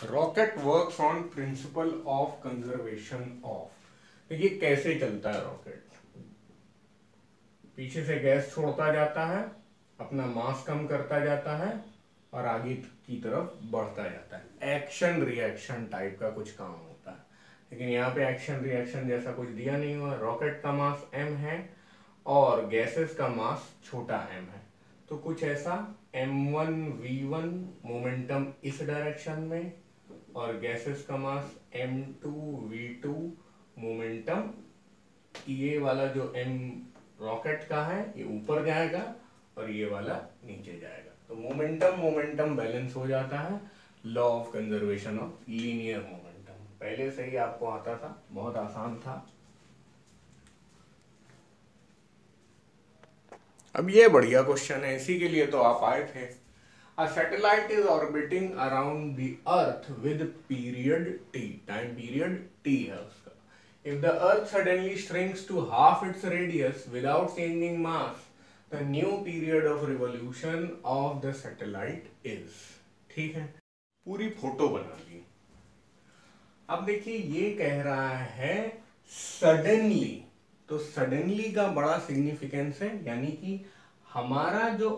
Rocket works on principle of conservation of. देखिए कैसे चलता है रॉकेट। पीछे से गैस छोड़ता जाता है, अपना मास कम करता जाता है और आगे की तरफ बढ़ता जाता है। एक्शन रिएक्शन टाइप का कुछ काम होता है, लेकिन यहाँ पे एक्शन रिएक्शन जैसा कुछ दिया नहीं हुआ। रॉकेट का मास m है और गैसेस का मास छोटा m है, तो कुछ ऐसा m1 v1 मोमेंटम इस डायरेक्शन में और गैसेस का मास m2 v2 मोमेंटम। ये वाला जो m रॉकेट का है ये ऊपर जाएगा और ये वाला नीचे जाएगा, तो मोमेंटम मोमेंटम बैलेंस हो जाता है। Law of conservation of linear momentum पहले से ही आपको आता था, बहुत आसान था। अब ये बढ़िया क्वेश्चन है, इसी के लिए तो आप आए थे। A satellite is orbiting around the Earth with period t, time period t है उसका। If the Earth suddenly shrinks to half its radius without changing mass, the new period of revolution of the satellite is। ठीक है, पूरी photo बना ली। अब देखिए ये कह रहा है सडनली, तो सडनली का बड़ा सिग्निफिकेंस है, यानी कि हमारा जो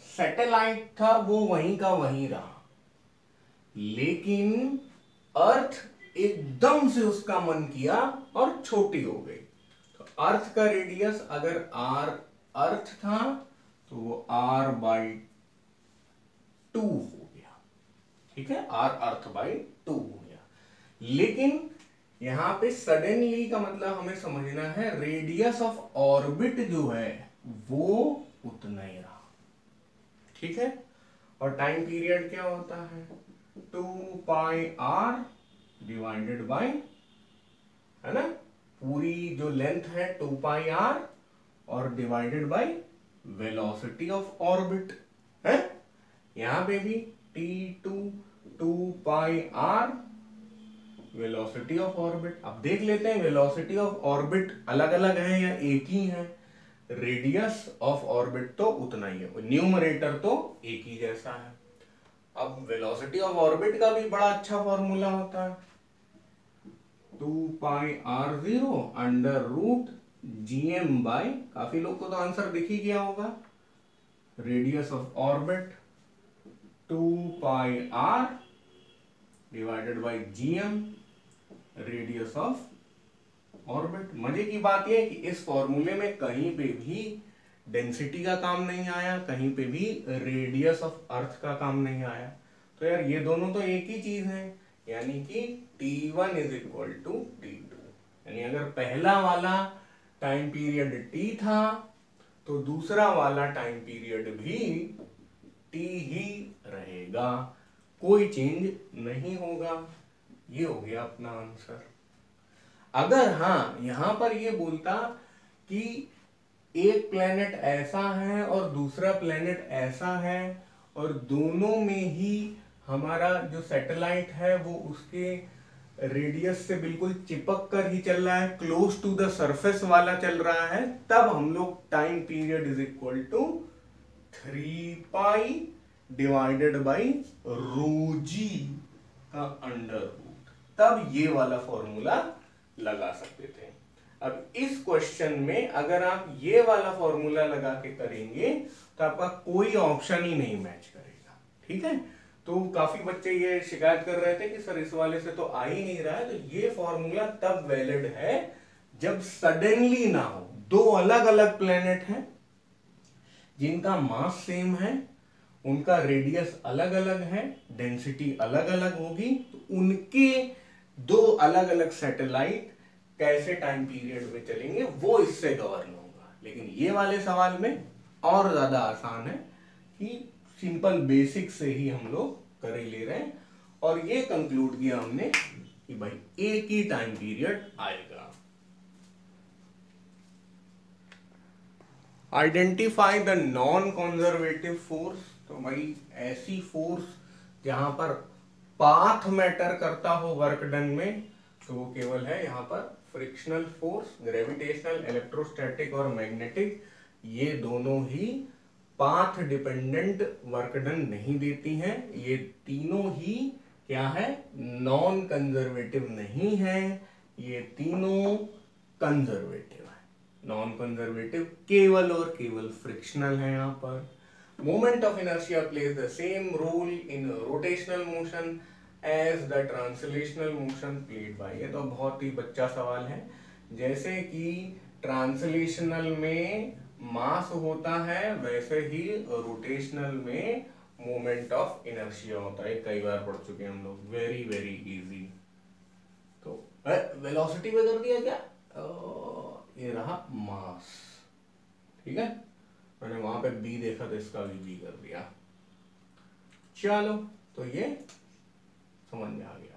सैटेलाइट था वो वहीं का वहीं रहा, लेकिन अर्थ एकदम से उसका मन किया और छोटी हो गई। तो अर्थ का रेडियस अगर r अर्थ था तो वो r/2 हो गया। ठीक है, r अर्थ/2 हो गया। लेकिन यहां पे सडनली का मतलब हमें समझना है रेडियस ऑफ ऑर्बिट जो है वो उतना ही रहा। ठीक है, और टाइम पीरियड क्या होता है 2πr डिवाइडेड बाय, है ना, पूरी जो लेंथ है 2πr और divided by velocity of orbit है। यहां पे भी t2 2πr velocity of orbit. अब देख लेते हैं वेलोसिटी ऑफ ऑर्बिट अलग अलग है या एक ही है। रेडियस ऑफ ऑर्बिट तो उतना ही है, न्यूमरेटर तो एक ही जैसा है। अब वेलोसिटी ऑफ ऑर्बिट का भी बड़ा अच्छा फॉर्मूला होता है 2πr0 √gm बाय, काफी लोग को तो आंसर दिख ही गया होगा, radius of orbit 2πr divided by gm radius of orbit. मजे की बात यह है कि इस फॉर्मूले में कहीं पे भी डेंसिटी का काम नहीं आया, कहीं पे भी रेडियस ऑफ अर्थ का काम नहीं आया। तो यार ये दोनों तो एक ही चीज है, यानी कि t1 is equal to t2। यानी अगर पहला वाला टाइम पीरियड t था तो दूसरा वाला टाइम पीरियड भी t ही रहेगा, कोई चेंज नहीं होगा। ये हो गया अपना आंसर। अगर हाँ यहां पर ये बोलता कि एक प्लेनेट ऐसा है और दूसरा प्लेनेट ऐसा है और दोनों में ही हमारा जो सैटेलाइट है वो उसके रेडियस से बिल्कुल चिपक कर ही चल रहा है, क्लोज टू द सरफेस वाला चल रहा है, तब हम लोग time period is equal to 3π divided by ρg का अंडर रूट, तब ये वाला फॉर्मूला लगा सकते थे। अब इस क्वेश्चन में अगर आप ये वाला फॉर्मूला लगा के करेंगे तो आपका कोई ऑप्शन ही नहीं मैच करेगा। ठीक है, तो काफी बच्चे ये शिकायत कर रहे थे कि सर इस वाले से तो आ ही नहीं रहा है। तो ये फॉर्मूला तब वैलिड है जब सडनली ना हो, दो अलग अलग प्लेनेट हैं जिनका मास सेम है, उनका रेडियस अलग अलग है, डेंसिटी अलग अलग होगी, तो उनके दो अलग अलग सैटेलाइट कैसे टाइम पीरियड में चलेंगे वो इससे गवर्न होगा। लेकिन ये वाले सवाल में और ज्यादा आसान है कि सिंपल बेसिक से ही हम लोग कर ही ले रहे हैं, और ये कंक्लूड किया हमने कि भाई एक ही टाइम पीरियड आएगा। Identify the non conservative force. तो भाई ऐसी फोर्स जहां पर पाथ मैटर करता हो वर्क डन में, तो वो केवल है यहाँ पर फ्रिक्शनल फोर्स। ग्रेविटेशनल, इलेक्ट्रोस्टैटिक और मैग्नेटिक ये दोनों ही पाथ डिपेंडेंट वर्क डन नहीं देती हैं, ये तीनों ही क्या है, नॉन कंजर्वेटिव नहीं है, ये तीनों कंजर्वेटिव है। नॉन कंजर्वेटिव केवल और केवल फ्रिक्शनल है। यहाँ पर moment of inertia plays the same role in rotational motion as the translational motion played by, ये तो बहुत ही बच्चा सवाल है। जैसे कि ट्रांसलेशनल में मास होता है, वैसे ही रोटेशनल में मोमेंट ऑफ इनर्शिया होता है। कई बार पढ़ चुके हैं हम लोग, वेरी वेरी इजी। तो वेलोसिटी में कर दिया क्या, ये रहा मास, ठीक है। मैंने वहां पे बी देखा तो इसका भी बी कर दिया। चलो, तो ये समझ में आ गया।